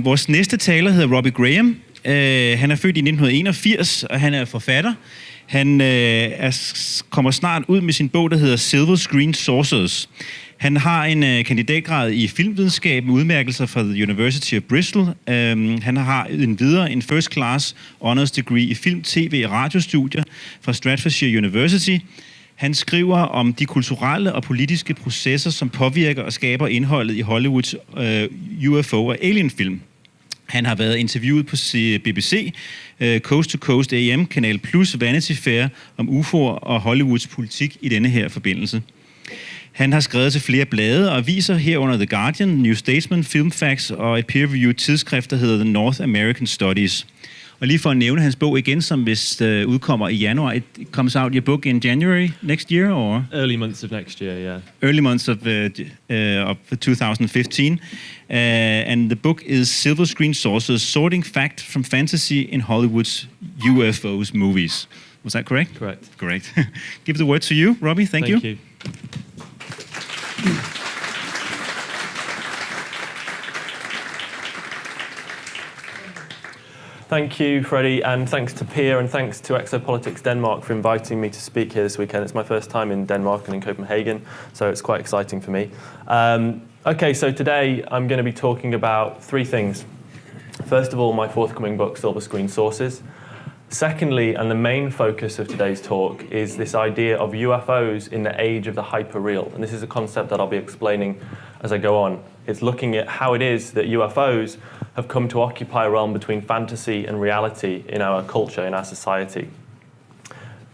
Vores næste taler hedder Robbie Graham. Han er født i 1981, og han er forfatter. Han kommer snart ud med sin bog, der hedder Silver Screen Sorcerers. Han har en kandidatgrad i filmvidenskab med udmærkelser fra The University of Bristol. Han har videre en first class honors degree i film, tv og radiostudier fra Stratfordshire University. Han skriver om de kulturelle og politiske processer, som påvirker og skaber indholdet i Hollywoods UFO- og alienfilm. Han har været interviewet på BBC, Coast to Coast AM, Kanal Plus, Vanity Fair om UFO'er og Hollywoods politik i denne her forbindelse. Han har skrevet til flere blade og aviser herunder The Guardian, New Statesman, Film Facts og et peer-reviewed tidsskrift, der hedder The North American Studies. Og lige for at nævne hans bog igen, som vist udkommer i januar. It comes out, your book, in January next year, or? Early months of next year, yeah. Early months of 2015. And the book is Silver Screen Sources, Sorting Fact from Fantasy in Hollywood's UFOs Movies. Was that correct? Correct. Correct. Give the word to you, Robbie. Thank you. Thank you. Thank you, Freddie, and thanks to Pia and thanks to Exopolitics Denmark for inviting me to speak here this weekend. It's my first time in Denmark and in Copenhagen, so it's quite exciting for me. Okay, so today I'm going to be talking about three things. First of all, my forthcoming book, Silver Screen Sources. Secondly, and the main focus of today's talk, is this idea of UFOs in the age of the hyperreal. And this is a concept that I'll be explaining as I go on. It's looking at how it is that UFOs have come to occupy a realm between fantasy and reality in our culture, in our society.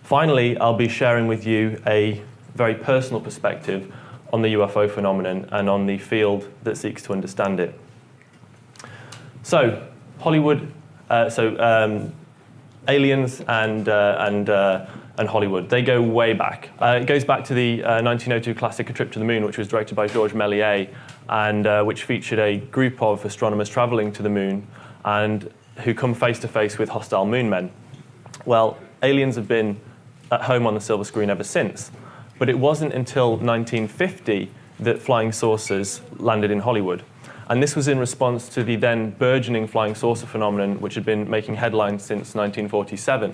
Finally, I'll be sharing with you a very personal perspective on the UFO phenomenon and on the field that seeks to understand it. So, Hollywood, aliens and Hollywood, they go way back. It goes back to the 1902 classic A Trip to the Moon, which was directed by Georges Méliès, and which featured a group of astronomers travelling to the moon and who come face to face with hostile moon men. Well, aliens have been at home on the silver screen ever since, but it wasn't until 1950 that flying saucers landed in Hollywood. And this was in response to the then burgeoning flying saucer phenomenon, which had been making headlines since 1947.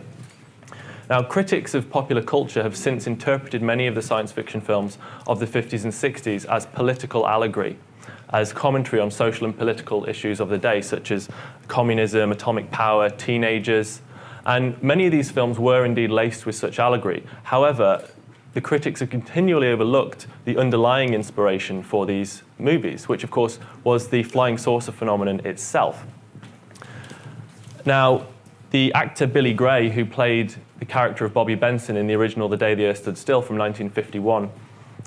Now, critics of popular culture have since interpreted many of the science fiction films of the 50s and 60s as political allegory, as commentary on social and political issues of the day, such as communism, atomic power, teenagers. And many of these films were indeed laced with such allegory. However, the critics have continually overlooked the underlying inspiration for these movies, which of course was the flying saucer phenomenon itself. Now, the actor Billy Gray, who played the character of Bobby Benson in the original The Day the Earth Stood Still from 1951,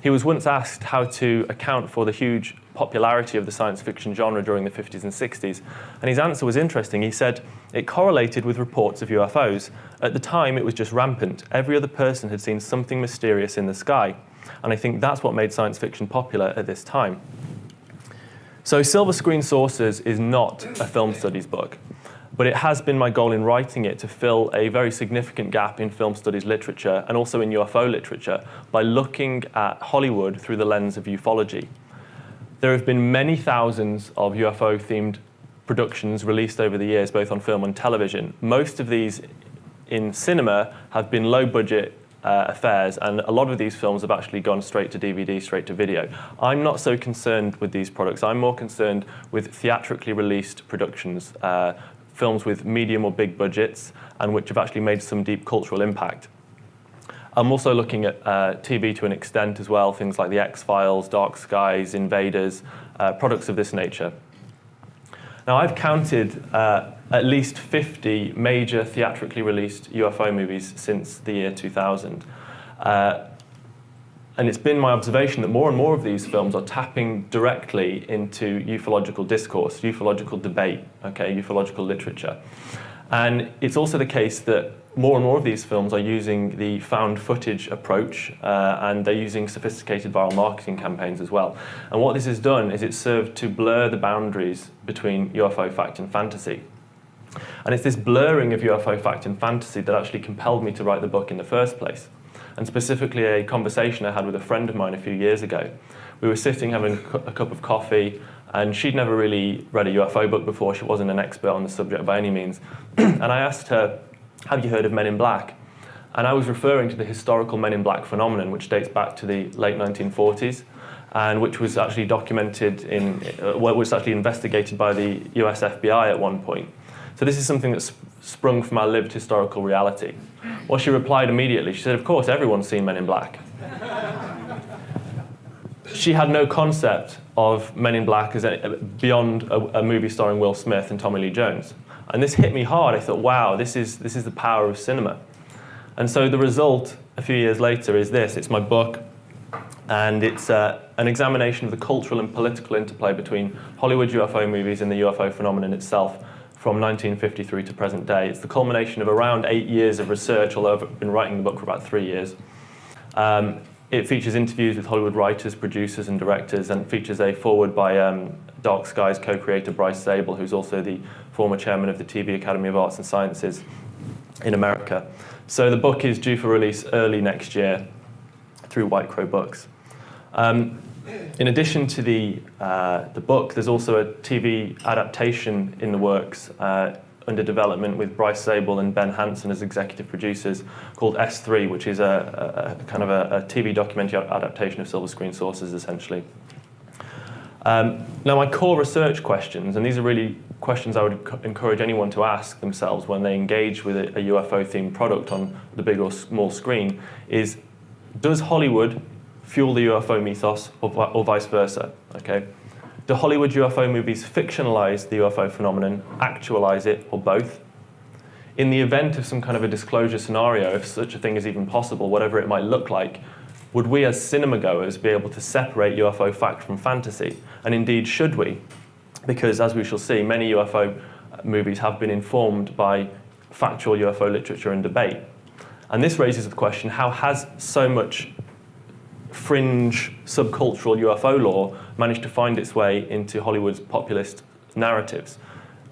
he was once asked how to account for the huge popularity of the science fiction genre during the 50s and 60s, and his answer was interesting. He said it correlated with reports of UFOs. At the time, it was just rampant. Every other person had seen something mysterious in the sky, and I think that's what made science fiction popular at this time. So Silver Screen Sources is not a film studies book, but it has been my goal in writing it to fill a very significant gap in film studies literature and also in UFO literature by looking at Hollywood through the lens of ufology. There have been many thousands of UFO-themed productions released over the years, both on film and television. Most of these in cinema have been low-budget affairs, and a lot of these films have actually gone straight to DVD, straight to video. I'm not so concerned with these products. I'm more concerned with theatrically released productions, films with medium or big budgets, and which have actually made some deep cultural impact. I'm also looking at TV to an extent as well, things like The X-Files, Dark Skies, Invaders, products of this nature. Now, I've counted at least 50 major theatrically released UFO movies since the year 2000. And it's been my observation that more and more of these films are tapping directly into ufological discourse, ufological debate, ufological literature. And it's also the case that more and more of these films are using the found footage approach, and they're using sophisticated viral marketing campaigns as well. And what this has done is it's served to blur the boundaries between UFO fact and fantasy. And it's this blurring of UFO fact and fantasy that actually compelled me to write the book in the first place. And specifically a conversation I had with a friend of mine a few years ago. We were sitting having a cup of coffee, And she'd never really read a UFO book before. She wasn't an expert on the subject by any means. And I asked her, have you heard of Men in Black? And I was referring to the historical Men in Black phenomenon, which dates back to the late 1940s, and which was actually documented was actually investigated by the US FBI at one point. So this is something that's sprung from our lived historical reality. Well, she replied immediately. She said, of course, everyone's seen Men in Black. She had no concept of Men in Black as beyond a movie starring Will Smith and Tommy Lee Jones. And this hit me hard. I thought, wow, this is the power of cinema. And so the result, a few years later, is this. It's my book, and it's an examination of the cultural and political interplay between Hollywood UFO movies and the UFO phenomenon itself from 1953 to present day. It's the culmination of around 8 years of research, although I've been writing the book for about 3 years. It features interviews with Hollywood writers, producers, and directors, and features a foreword by Dark Skies co-creator Bryce Zabel, who's also the former chairman of the TV Academy of Arts and Sciences in America. So the book is due for release early next year through White Crow Books. In addition to the book, there's also a TV adaptation in the works under development with Bryce Zabel and Ben Hansen as executive producers, called S3, which is a kind of a TV documentary adaptation of Silver Screen Sources, essentially. Now, my core research questions, and these are really questions I would encourage anyone to ask themselves when they engage with a UFO-themed product on the big or small screen, is, does Hollywood fuel the UFO mythos or vice versa? Okay. Do Hollywood UFO movies fictionalize the UFO phenomenon, actualize it, or both? In the event of some kind of a disclosure scenario, if such a thing is even possible, whatever it might look like, would we as cinema goers be able to separate UFO fact from fantasy? And indeed, should we? Because as we shall see, many UFO movies have been informed by factual UFO literature and debate. And this raises the question, how has so much fringe subcultural UFO lore managed to find its way into Hollywood's populist narratives?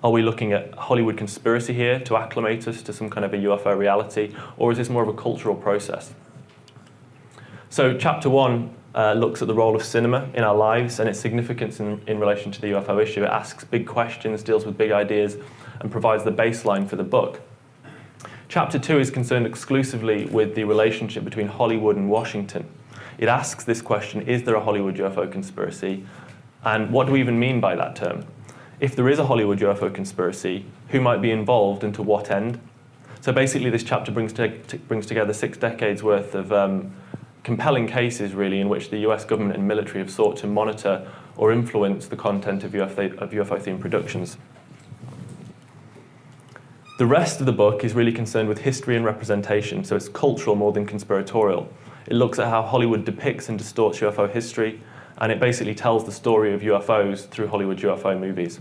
Are we looking at Hollywood conspiracy here to acclimate us to some kind of a UFO reality, or is this more of a cultural process? So chapter 1 looks at the role of cinema in our lives and its significance in relation to the UFO issue. It asks big questions, deals with big ideas, and provides the baseline for the book. Chapter 2 is concerned exclusively with the relationship between Hollywood and Washington. It asks this question, is there a Hollywood UFO conspiracy? And what do we even mean by that term? If there is a Hollywood UFO conspiracy, who might be involved and to what end? So basically this chapter brings together 6 decades worth of compelling cases, really, in which the US government and military have sought to monitor or influence the content of UFO-themed productions. The rest of the book is really concerned with history and representation, so it's cultural more than conspiratorial. It looks at how Hollywood depicts and distorts UFO history, and it basically tells the story of UFOs through Hollywood UFO movies.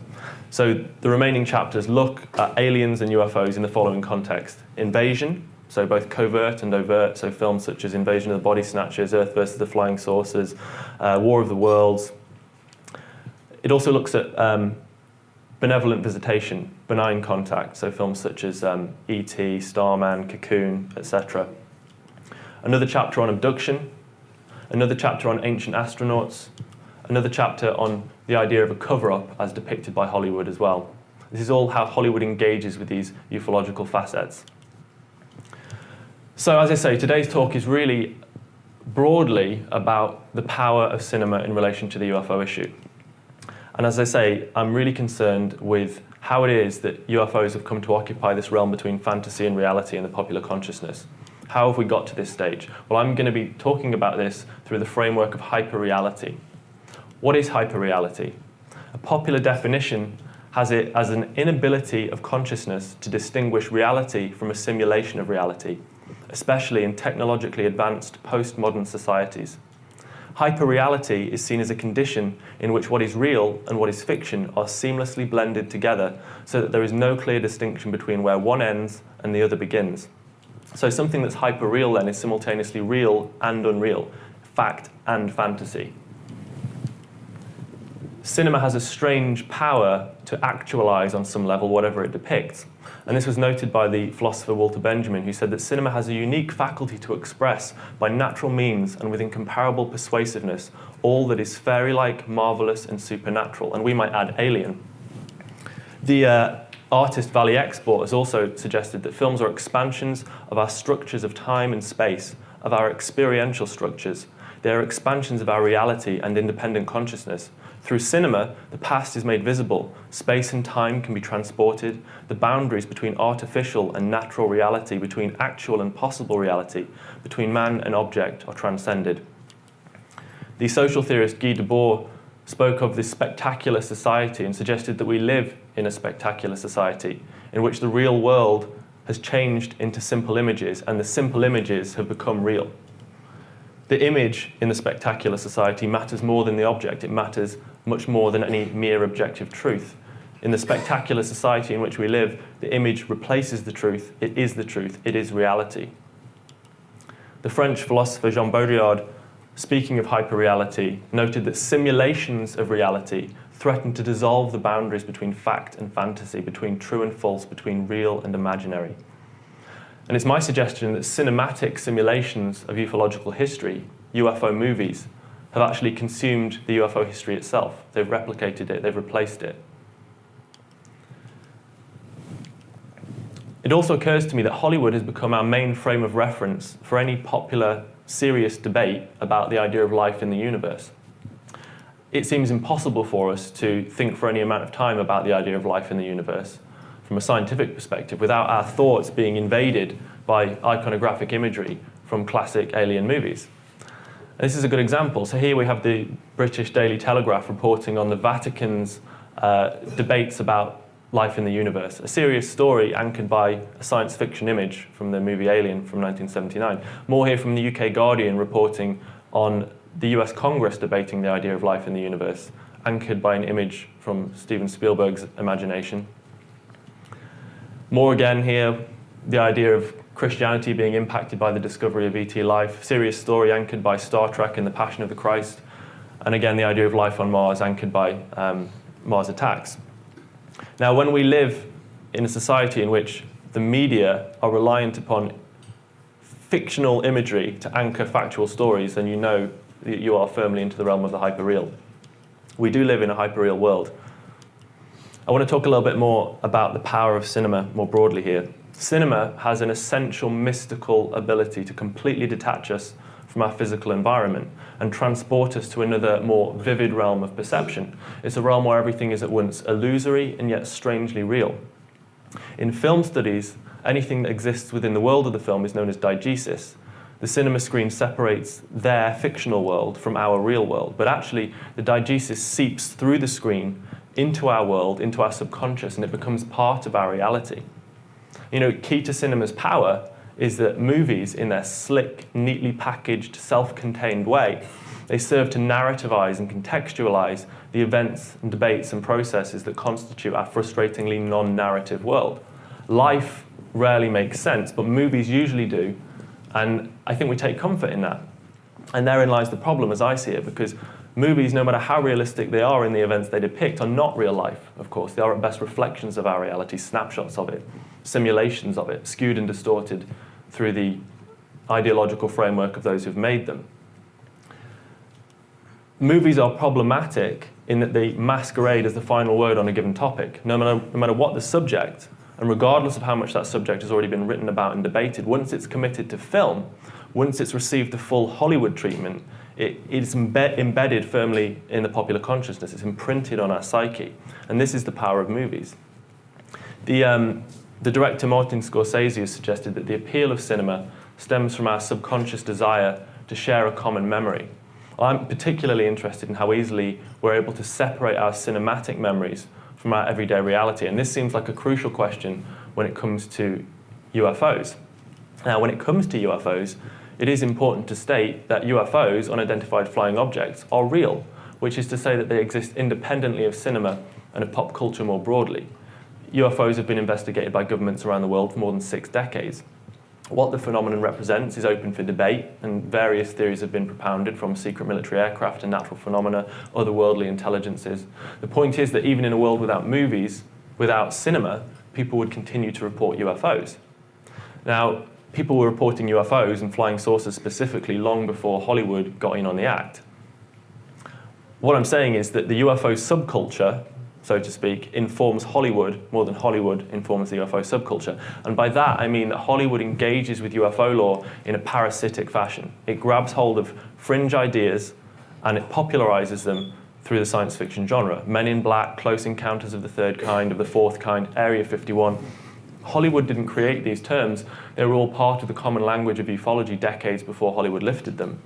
So the remaining chapters look at aliens and UFOs in the following context. Invasion, so both covert and overt, so films such as Invasion of the Body Snatchers, Earth versus the Flying Saucers, War of the Worlds. It also looks at benevolent visitation, benign contact, so films such as E.T., Starman, Cocoon, etc. Another chapter on abduction, another chapter on ancient astronauts, another chapter on the idea of a cover-up as depicted by Hollywood as well. This is all how Hollywood engages with these ufological facets. So as I say, today's talk is really broadly about the power of cinema in relation to the UFO issue. And as I say, I'm really concerned with how it is that UFOs have come to occupy this realm between fantasy and reality in the popular consciousness. How have we got to this stage? Well, I'm going to be talking about this through the framework of hyperreality. What is hyperreality? A popular definition has it as an inability of consciousness to distinguish reality from a simulation of reality, especially in technologically advanced postmodern societies. Hyperreality is seen as a condition in which what is real and what is fiction are seamlessly blended together so that there is no clear distinction between where one ends and the other begins. So something that's hyperreal then is simultaneously real and unreal, fact and fantasy. Cinema has a strange power to actualize on some level whatever it depicts. And this was noted by the philosopher Walter Benjamin, who said that cinema has a unique faculty to express by natural means and with incomparable persuasiveness all that is fairy-like, marvelous, and supernatural, and we might add alien. The artist Valley Export has also suggested that films are expansions of our structures of time and space, of our experiential structures. They are expansions of our reality and independent consciousness. Through cinema, the past is made visible, space and time can be transported, the boundaries between artificial and natural reality, between actual and possible reality, between man and object are transcended. The social theorist Guy Debord spoke of this spectacular society and suggested that we live in a spectacular society in which the real world has changed into simple images and the simple images have become real. The image in the spectacular society matters more than the object. It matters much more than any mere objective truth. In the spectacular society in which we live, the image replaces the truth. It is reality. The French philosopher Jean Baudrillard, speaking of hyperreality, noted that simulations of reality threaten to dissolve the boundaries between fact and fantasy, between true and false, between real and imaginary. And it's my suggestion that cinematic simulations of ufological history, UFO movies, have actually consumed the UFO history itself. They've replicated it, they've replaced it. It also occurs to me that Hollywood has become our main frame of reference for any popular, serious debate about the idea of life in the universe. It seems impossible for us to think for any amount of time about the idea of life in the universe from a scientific perspective without our thoughts being invaded by iconographic imagery from classic alien movies. And this is a good example. So here we have the British Daily Telegraph reporting on the Vatican's debates about life in the universe, a serious story anchored by a science fiction image from the movie Alien from 1979. More here from the UK Guardian reporting on the US Congress debating the idea of life in the universe, anchored by an image from Steven Spielberg's imagination. More again here, the idea of Christianity being impacted by the discovery of ET life, serious story anchored by Star Trek and the Passion of the Christ, and again the idea of life on Mars anchored by Mars Attacks. Now, when we live in a society in which the media are reliant upon fictional imagery to anchor factual stories, then you know that you are firmly into the realm of the hyperreal. We do live in a hyperreal world. I want to talk a little bit more about the power of cinema more broadly here. Cinema has an essential mystical ability to completely detach us from our physical environment and transport us to another more vivid realm of perception. It's a realm where everything is at once illusory and yet strangely real. In film studies, anything that exists within the world of the film is known as diegesis. The cinema screen separates their fictional world from our real world, but actually the diegesis seeps through the screen into our world, into our subconscious, and it becomes part of our reality. You know, key to cinema's power is that movies, in their slick, neatly packaged, self-contained way, they serve to narrativize and contextualize the events and debates and processes that constitute our frustratingly non-narrative world. Life rarely makes sense, but movies usually do, and I think we take comfort in that. And therein lies the problem, as I see it, because movies, no matter how realistic they are in the events they depict, are not real life, of course. They are at best reflections of our reality, snapshots of it, simulations of it, skewed and distorted through the ideological framework of those who've made them. Movies are problematic in that they masquerade as the final word on a given topic. No matter what the subject, and regardless of how much that subject has already been written about and debated, once it's committed to film, once it's received the full Hollywood treatment, it's embedded firmly in the popular consciousness. It's imprinted on our psyche. And this is the power of movies. The director Martin Scorsese has suggested that the appeal of cinema stems from our subconscious desire to share a common memory. I'm particularly interested in how easily we're able to separate our cinematic memories from our everyday reality. And this seems like a crucial question when it comes to UFOs. Now, when it comes to UFOs, it is important to state that UFOs, unidentified flying objects, are real, which is to say that they exist independently of cinema and of pop culture more broadly. UFOs have been investigated by governments around the world for more than 6 decades. What the phenomenon represents is open for debate, and various theories have been propounded, from secret military aircraft and natural phenomena, otherworldly intelligences. The point is that even in a world without movies, without cinema, people would continue to report UFOs. Now, people were reporting UFOs and flying saucers specifically long before Hollywood got in on the act. What I'm saying is that the UFO subculture, so to speak, informs Hollywood more than Hollywood informs the UFO subculture. And by that, I mean that Hollywood engages with UFO lore in a parasitic fashion. It grabs hold of fringe ideas and it popularizes them through the science fiction genre. Men in Black, Close Encounters of the Third Kind, of the Fourth Kind, Area 51. Hollywood didn't create these terms. They were all part of the common language of ufology decades before Hollywood lifted them.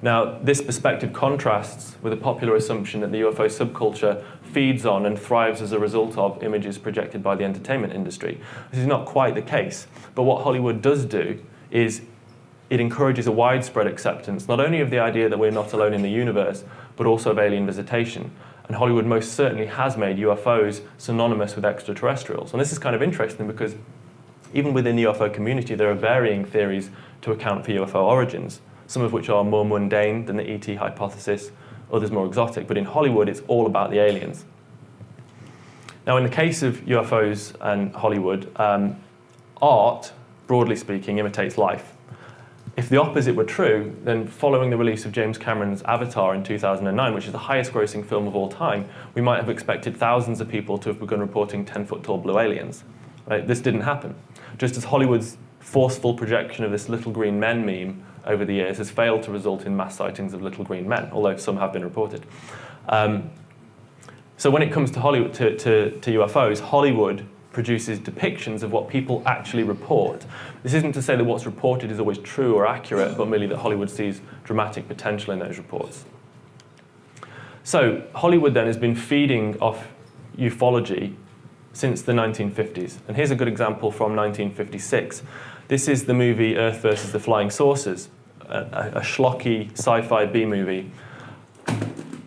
Now, this perspective contrasts with a popular assumption that the UFO subculture feeds on and thrives as a result of images projected by the entertainment industry. This is not quite the case, but what Hollywood does do is it encourages a widespread acceptance, not only of the idea that we're not alone in the universe, but also of alien visitation. And Hollywood most certainly has made UFOs synonymous with extraterrestrials. And this is kind of interesting because even within the UFO community, there are varying theories to account for UFO origins, some of which are more mundane than the ET hypothesis, others more exotic. But in Hollywood, it's all about the aliens. Now, in the case of UFOs and Hollywood, art, broadly speaking, imitates life. If the opposite were true, then following the release of James Cameron's Avatar in 2009, which is the highest grossing film of all time, we might have expected thousands of people to have begun reporting 10-foot-tall blue aliens. Right? This didn't happen. Just as Hollywood's forceful projection of this little green men meme over the years has failed to result in mass sightings of little green men, although some have been reported. So when it comes to Hollywood, to UFOs, Hollywood produces depictions of what people actually report. This isn't to say that what's reported is always true or accurate, but merely that Hollywood sees dramatic potential in those reports. So Hollywood then has been feeding off ufology since the 1950s. And here's a good example from 1956. This is the movie Earth versus the Flying Saucers, a schlocky sci-fi B-movie.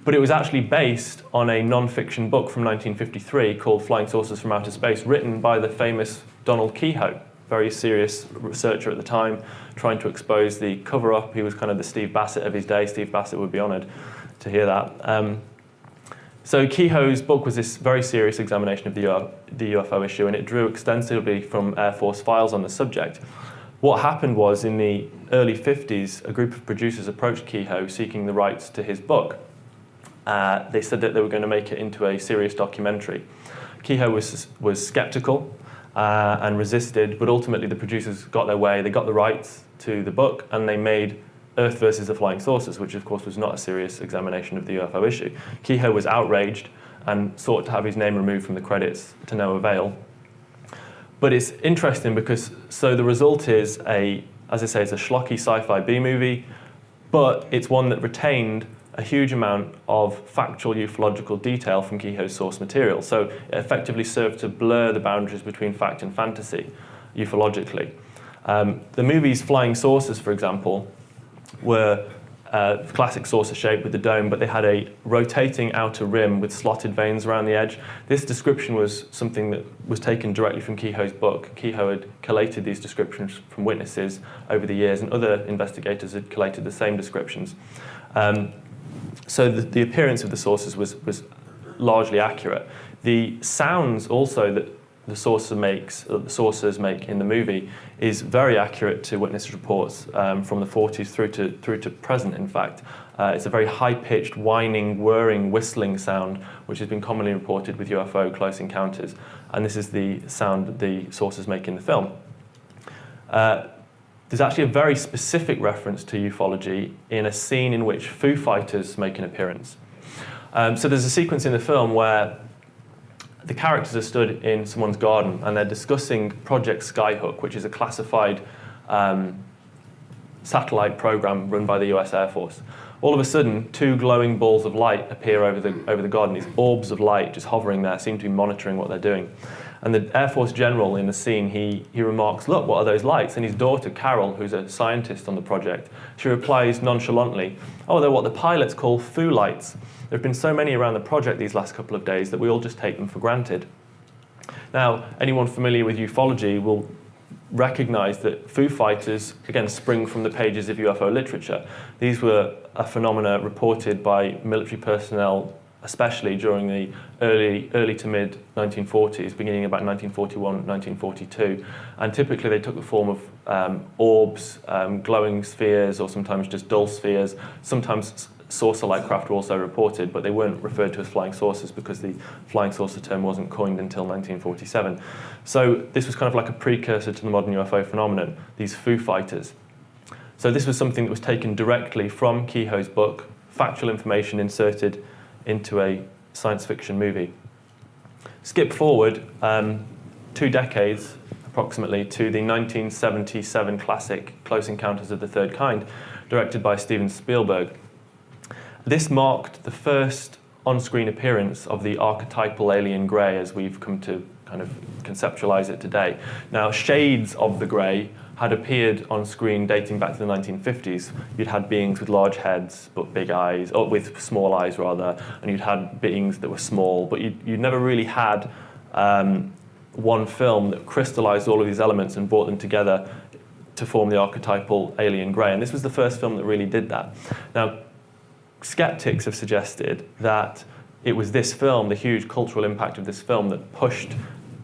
But it was actually based on a non-fiction book from 1953 called Flying Saucers from Outer Space, written by the famous Donald Keyhoe, very serious researcher at the time, trying to expose the cover-up. He was kind of the Steve Bassett of his day. Steve Bassett would be honored to hear that. So Keyhoe's book was this very serious examination of the UFO issue, and it drew extensively from Air Force files on the subject. What happened was, in the early 50s, a group of producers approached Keyhoe seeking the rights to his book. They said that they were going to make it into a serious documentary. Keyhoe was skeptical and resisted, but ultimately the producers got their way. They got the rights to the book, and they made Earth versus the Flying Saucers, which of course was not a serious examination of the UFO issue. Keyhoe was outraged and sought to have his name removed from the credits, to no avail. But it's interesting because, so the result is as I say, it's a schlocky sci-fi B-movie, but it's one that retained a huge amount of factual ufological detail from Keyhoe's source material. So it effectively served to blur the boundaries between fact and fantasy ufologically. The movie's Flying Saucers, for example, were classic saucer shape with the dome, but they had a rotating outer rim with slotted veins around the edge. This description was something that was taken directly from Keyhoe's book. Keyhoe had collated these descriptions from witnesses over the years, and other investigators had collated the same descriptions. So the appearance of the saucers was largely accurate. The sounds also that the saucers make in the movie is very accurate to witness reports from the 40s through to present, in fact. It's a very high-pitched, whining, whirring, whistling sound, which has been commonly reported with UFO close encounters. And this is the sound that the saucers make in the film. There's actually a very specific reference to ufology in a scene in which Foo Fighters make an appearance. So there's a sequence in the film where the characters are stood in someone's garden and they're discussing Project Skyhook, which is a classified satellite program run by the US Air Force. All of a sudden, two glowing balls of light appear over the garden. These orbs of light just hovering there, seem to be monitoring what they're doing. And the Air Force general in the scene, he remarks, "Look, what are those lights?" And his daughter, Carol, who's a scientist on the project, she replies nonchalantly, "Oh, they're what the pilots call foo lights. There have been so many around the project these last couple of days that we all just take them for granted." Now, anyone familiar with ufology will recognize that Foo Fighters, again, spring from the pages of UFO literature. These were a phenomena reported by military personnel especially during the early to mid 1940s, beginning about 1941, 1942. And typically they took the form of orbs, glowing spheres, or sometimes just dull spheres. Sometimes saucer-like craft were also reported, but they weren't referred to as flying saucers because the flying saucer term wasn't coined until 1947. So this was kind of like a precursor to the modern UFO phenomenon, these Foo Fighters. So this was something that was taken directly from Kehoe's book, factual information inserted into a science fiction movie. Skip forward 2 decades, approximately, to the 1977 classic Close Encounters of the Third Kind, directed by Steven Spielberg. This marked the first on-screen appearance of the archetypal alien grey as we've come to kind of conceptualize it today. Now, shades of the grey had appeared on screen dating back to the 1950s. You'd had beings with large heads but big eyes, or with small eyes rather, and you'd had beings that were small, but you'd never really had one film that crystallized all of these elements and brought them together to form the archetypal alien grey. And this was the first film that really did that. Now, skeptics have suggested that it was this film, the huge cultural impact of this film, that pushed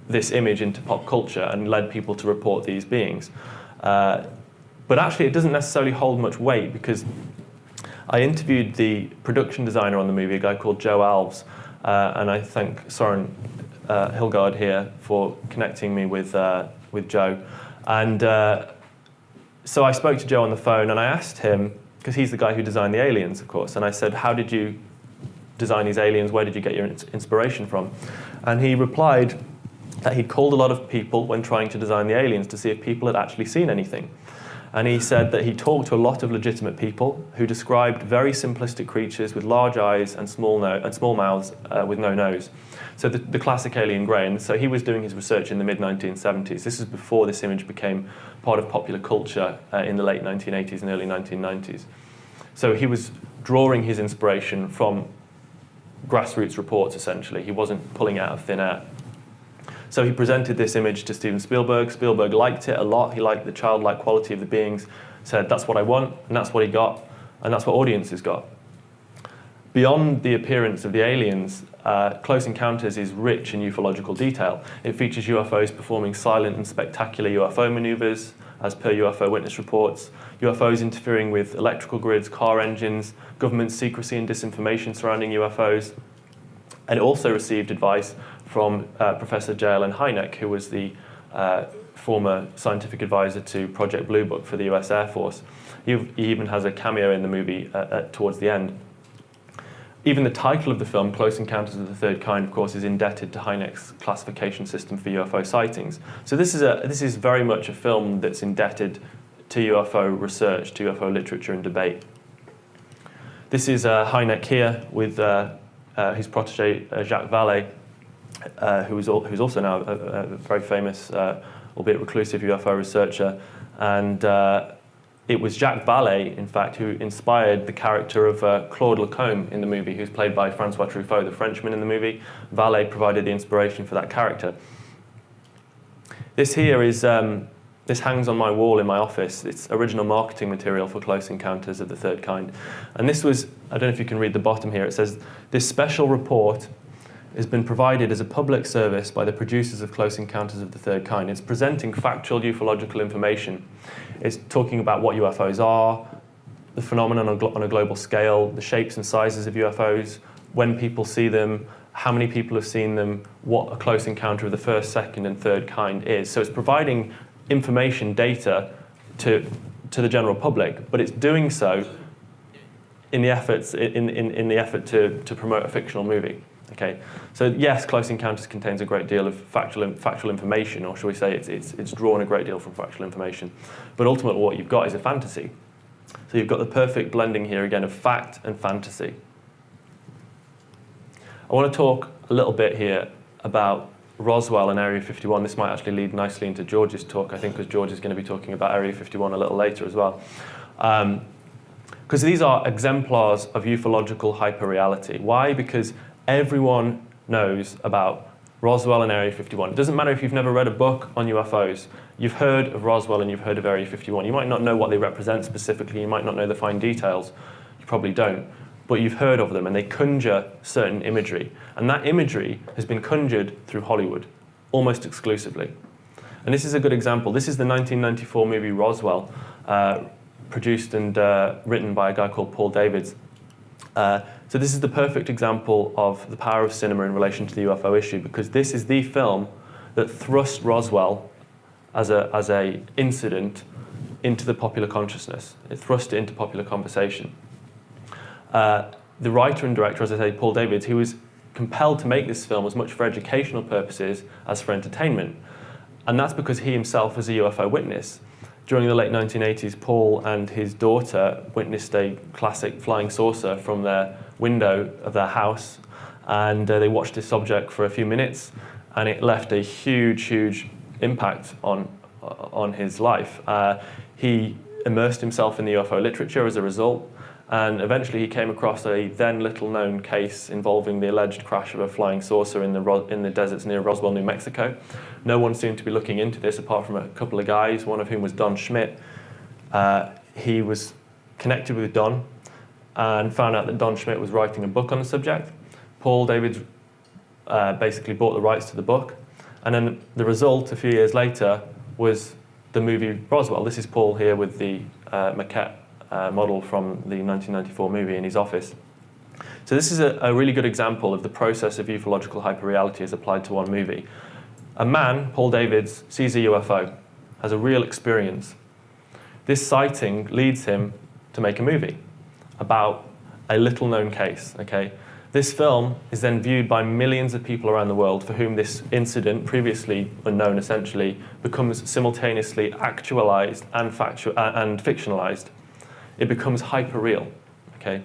this image into pop culture and led people to report these beings. But actually, it doesn't necessarily hold much weight, because I interviewed the production designer on the movie, a guy called Joe Alves, and I thank Soren Hilgard here for connecting me with Joe. And so I spoke to Joe on the phone, and I asked him, because he's the guy who designed the aliens, of course, and I said, how did you design these aliens? Where did you get your inspiration from? And he replied that he'd called a lot of people when trying to design the aliens to see if people had actually seen anything. And he said that he talked to a lot of legitimate people who described very simplistic creatures with large eyes and small mouths with no nose. So the classic alien grey. And so he was doing his research in the mid-1970s. This is before this image became part of popular culture in the late 1980s and early 1990s. So he was drawing his inspiration from grassroots reports, essentially. He wasn't pulling out of thin air. So he presented this image to Steven Spielberg. Spielberg liked it a lot. He liked the childlike quality of the beings, said, that's what I want, and that's what he got, and that's what audiences got. Beyond the appearance of the aliens, Close Encounters is rich in ufological detail. It features UFOs performing silent and spectacular UFO maneuvers, as per UFO witness reports, UFOs interfering with electrical grids, car engines, government secrecy and disinformation surrounding UFOs. And it also received advice from Professor J.L.N. Hynek, who was the former scientific advisor to Project Blue Book for the US Air Force. He even has a cameo in the movie towards the end. Even the title of the film, Close Encounters of the Third Kind, of course, is indebted to Hynek's classification system for UFO sightings. So this is very much a film that's indebted to UFO research, to UFO literature and debate. This is Hynek here with his protege, Jacques Vallée, who's also now a very famous, albeit reclusive UFO researcher. And it was Jacques Vallée, in fact, who inspired the character of Claude Lacombe in the movie, who's played by Francois Truffaut, the Frenchman in the movie. Vallée provided the inspiration for that character. This here is, this hangs on my wall in my office. It's original marketing material for Close Encounters of the Third Kind. And this was, I don't know if you can read the bottom here, it says, this special report has been provided as a public service by the producers of Close Encounters of the Third Kind. It's presenting factual ufological information. It's talking about what UFOs are, the phenomenon on a global scale, the shapes and sizes of UFOs, when people see them, how many people have seen them, what a close encounter of the first, second, and third kind is. So it's providing information, data to the general public, but it's doing so in the effort to promote a fictional movie. Okay, so yes, Close Encounters contains a great deal of factual information, or shall we say it's drawn a great deal from factual information. But ultimately what you've got is a fantasy. So you've got the perfect blending here again of fact and fantasy. I want to talk a little bit here about Roswell and Area 51. This might actually lead nicely into George's talk, I think, because George is going to be talking about Area 51 a little later as well. Because these are exemplars of ufological hyperreality. Why? Because everyone knows about Roswell and Area 51. It doesn't matter if you've never read a book on UFOs. You've heard of Roswell and you've heard of Area 51. You might not know what they represent specifically. You might not know the fine details. You probably don't. but you've heard of them, and they conjure certain imagery. And that imagery has been conjured through Hollywood, almost exclusively. And this is a good example. This is the 1994 movie Roswell, produced and written by a guy called Paul Davids. So this is the perfect example of the power of cinema in relation to the UFO issue, because this is the film that thrust Roswell as a incident into the popular consciousness. It thrust it into popular conversation. The writer and director, as I say, Paul Davids, he was compelled to make this film as much for educational purposes as for entertainment. And that's because he himself was a UFO witness. During the late 1980s, Paul and his daughter witnessed a classic flying saucer from their window of their house, and they watched this object for a few minutes, and it left a huge, huge impact on his life. He immersed himself in the UFO literature as a result, and eventually he came across a then little-known case involving the alleged crash of a flying saucer in the deserts near Roswell, New Mexico. No one seemed to be looking into this apart from a couple of guys, one of whom was Don Schmidt. He was connected with Don and found out that Don Schmidt was writing a book on the subject. Paul Davids basically bought the rights to the book, and then the result a few years later was the movie Roswell. This is Paul here with the maquette model from the 1994 movie in his office. So this is a really good example of the process of ufological hyperreality as applied to one movie. A man, Paul Davids, sees a UFO, has a real experience. This sighting leads him to make a movie about a little-known case. Okay? This film is then viewed by millions of people around the world for whom this incident, previously unknown essentially, becomes simultaneously actualized and fictionalized. It becomes hyper-real. Okay?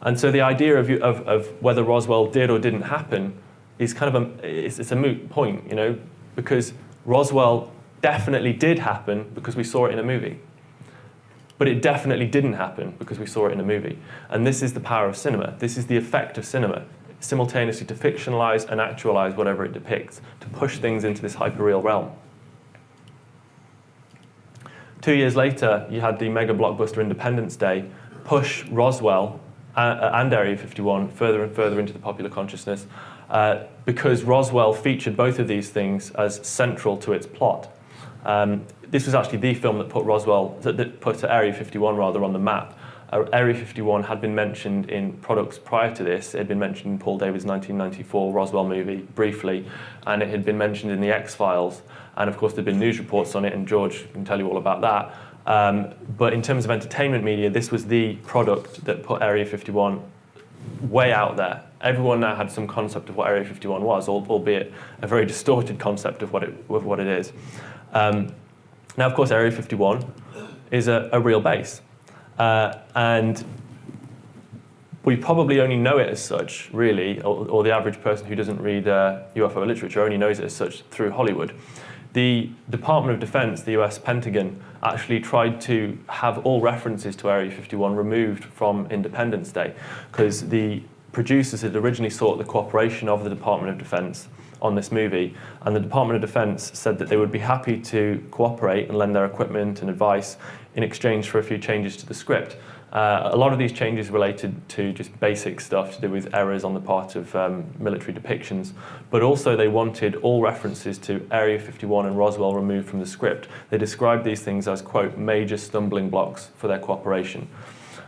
And so the idea of whether Roswell did or didn't happen is kind of it's a moot point, you know, because Roswell definitely did happen because we saw it in a movie. But it definitely didn't happen because we saw it in a movie. And this is the power of cinema. This is the effect of cinema, simultaneously to fictionalize and actualize whatever it depicts, to push things into this hyperreal realm. 2 years later, you had the mega blockbuster Independence Day push Roswell and Area 51 further and further into the popular consciousness because Roswell featured both of these things as central to its plot. This was actually the film that put that put Area 51 rather on the map. Area 51 had been mentioned in products prior to this. It had been mentioned in Paul Davids' 1994 Roswell movie, briefly, and it had been mentioned in The X-Files. And of course, there'd been news reports on it, and George can tell you all about that. But in terms of entertainment media, this was the product that put Area 51 way out there. Everyone now had some concept of what Area 51 was, albeit a very distorted concept of what it is. Now, of course, Area 51 is a real base. And we probably only know it as such, really, or the average person who doesn't read UFO literature only knows it as such through Hollywood. The Department of Defense, the US Pentagon, actually tried to have all references to Area 51 removed from Independence Day because the producers had originally sought the cooperation of the Department of Defense on this movie, and the Department of Defense said that they would be happy to cooperate and lend their equipment and advice in exchange for a few changes to the script. A lot of these changes related to just basic stuff to do with errors on the part of military depictions, but also they wanted all references to Area 51 and Roswell removed from the script. They described these things as, quote, major stumbling blocks for their cooperation.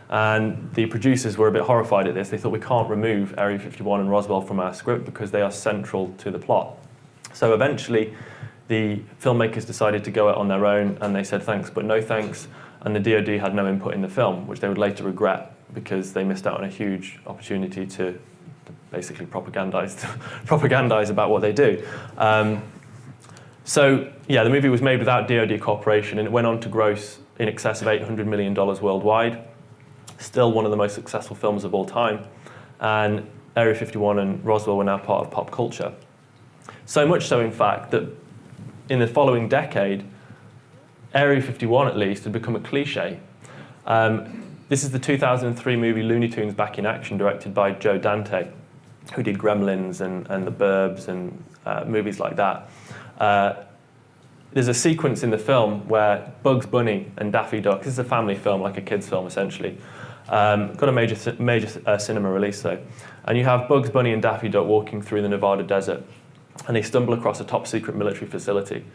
And the producers were a bit horrified at this. They thought, we can't remove Area 51 and Roswell from our script because they are central to the plot. So eventually, the filmmakers decided to go it on their own, and they said thanks but no thanks, and the DoD had no input in the film, which they would later regret because they missed out on a huge opportunity to basically propagandize about what they do. So yeah, the movie was made without DoD cooperation, and it went on to gross in excess of $800 million worldwide. Still one of the most successful films of all time, and Area 51 and Roswell were now part of pop culture. So much so, in fact, that in the following decade, Area 51 at least had become a cliche. This is the 2003 movie Looney Tunes Back in Action, directed by Joe Dante, who did Gremlins and The Burbs and movies like that. There's a sequence in the film where Bugs Bunny and Daffy Duck, this is a family film, like a kid's film essentially, Got a major cinema release though. And you have Bugs Bunny and Daffy Duck walking through the Nevada desert, and they stumble across a top secret military facility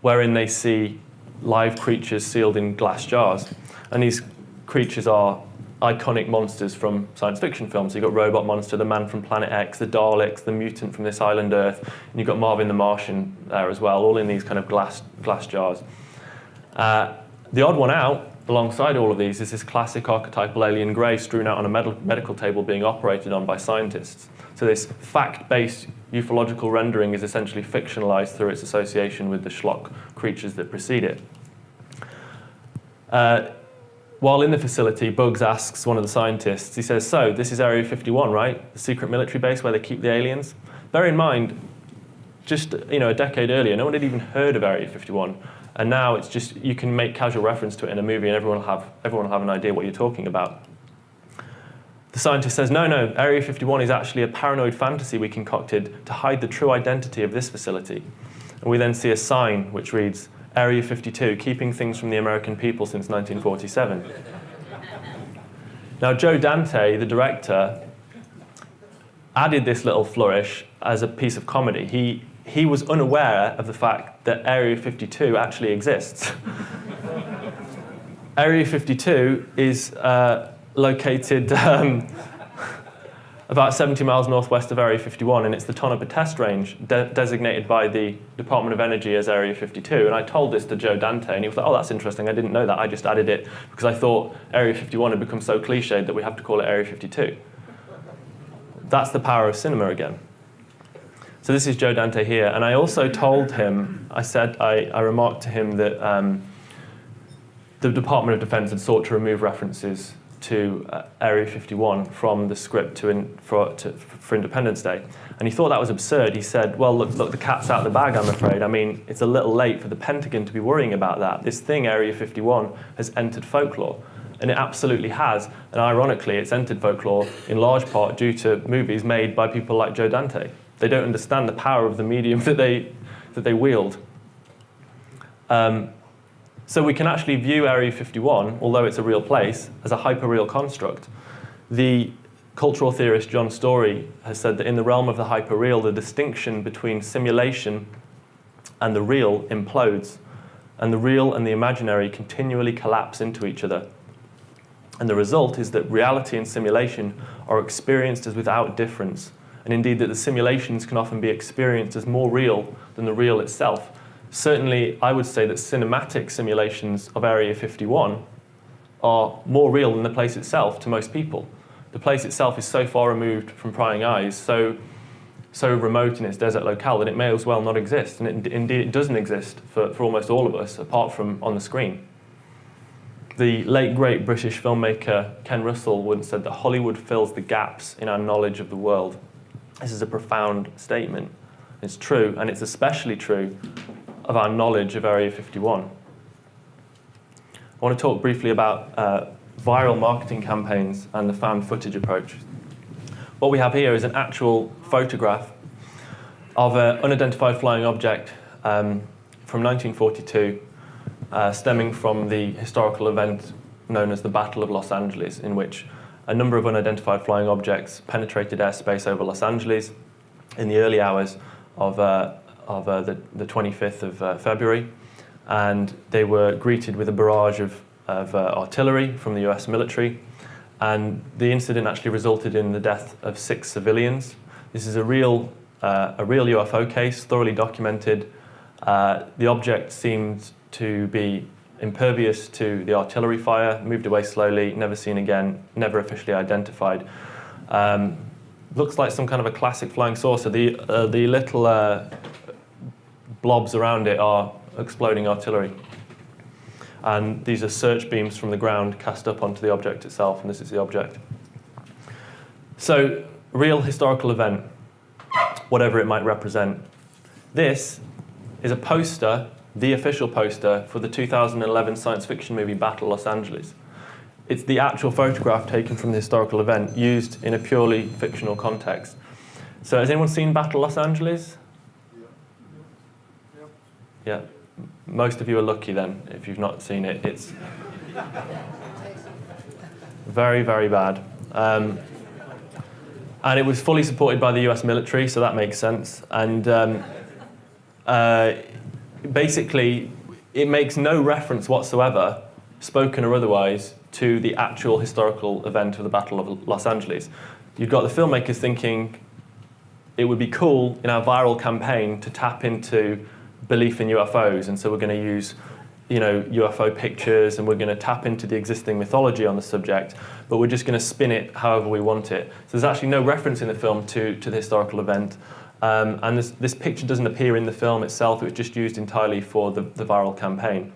wherein they see live creatures sealed in glass jars. And these creatures are iconic monsters from science fiction films. So you've got Robot Monster, the man from Planet X, the Daleks, the mutant from this island Earth, and you've got Marvin the Martian there as well, all in these kind of glass jars. The odd one out, alongside all of these, is this classic archetypal alien grey strewn out on a medical table being operated on by scientists. So this fact-based ufological rendering is essentially fictionalized through its association with the schlock creatures that precede it. While in the facility, Bugs asks one of the scientists, he says, so this is Area 51, right? The secret military base where they keep the aliens? Bear in mind, just a decade earlier, no one had even heard of Area 51. And now it's just, you can make casual reference to it in a movie and everyone will have an idea what you're talking about. The scientist says, no, Area 51 is actually a paranoid fantasy we concocted to hide the true identity of this facility. And we then see a sign which reads, Area 52, keeping things from the American people since 1947. Now, Joe Dante, the director, added this little flourish as a piece of comedy. He was unaware of the fact that Area 52 actually exists. Area 52 is located about 70 miles northwest of Area 51, and it's the Tonopah Test Range, designated by the Department of Energy as Area 52. And I told this to Joe Dante, and he was like, oh, that's interesting, I didn't know that. I just added it because I thought Area 51 had become so cliched that we have to call it Area 52. That's the power of cinema again. So this is Joe Dante here, and I also told him, I remarked to him that the Department of Defense had sought to remove references to Area 51 from the script for Independence Day. And he thought that was absurd. He said, well, look, the cat's out of the bag, I'm afraid. I mean, it's a little late for the Pentagon to be worrying about that. This thing, Area 51, has entered folklore. And it absolutely has. And ironically, it's entered folklore in large part due to movies made by people like Joe Dante. They don't understand the power of the medium that they wield. So we can actually view Area 51, although it's a real place, as a hyperreal construct. The cultural theorist John Story has said that in the realm of the hyperreal, the distinction between simulation and the real implodes, and the real and the imaginary continually collapse into each other. And the result is that reality and simulation are experienced as without difference, and indeed that the simulations can often be experienced as more real than the real itself. Certainly, I would say that cinematic simulations of Area 51 are more real than the place itself to most people. The place itself is so far removed from prying eyes, so remote in its desert locale that it may as well not exist. And indeed, it doesn't exist for almost all of us, apart from on the screen. The late, great British filmmaker Ken Russell once said that Hollywood fills the gaps in our knowledge of the world. This is a profound statement. It's true, and it's especially true of our knowledge of Area 51. I want to talk briefly about viral marketing campaigns and the found footage approach. What we have here is an actual photograph of an unidentified flying object from 1942, stemming from the historical event known as the Battle of Los Angeles, in which a number of unidentified flying objects penetrated airspace over Los Angeles in the early hours of the 25th of February, and they were greeted with a barrage of artillery from the US military, and the incident actually resulted in the death of 6 civilians. This is a real UFO case, thoroughly documented. The object seemed to be impervious to the artillery fire, moved away slowly, never seen again, never officially identified. Looks like some kind of a classic flying saucer. The little blobs around it are exploding artillery. And these are search beams from the ground cast up onto the object itself, and this is the object. So, real historical event, whatever it might represent. This is a poster, the official poster for the 2011 science fiction movie Battle Los Angeles. It's the actual photograph taken from the historical event, used in a purely fictional context. So has anyone seen Battle Los Angeles? Yeah. Most of you are lucky then, if you've not seen it. It's very, very bad. And it was fully supported by the US military, so that makes sense. And basically, it makes no reference whatsoever, spoken or otherwise, to the actual historical event of the Battle of Los Angeles. You've got the filmmakers thinking it would be cool in our viral campaign to tap into belief in UFOs, and so we're going to use UFO pictures, and we're going to tap into the existing mythology on the subject, but we're just going to spin it however we want it. So there's actually no reference in the film to the historical event, and this picture doesn't appear in the film itself. It was just used entirely for the viral campaign.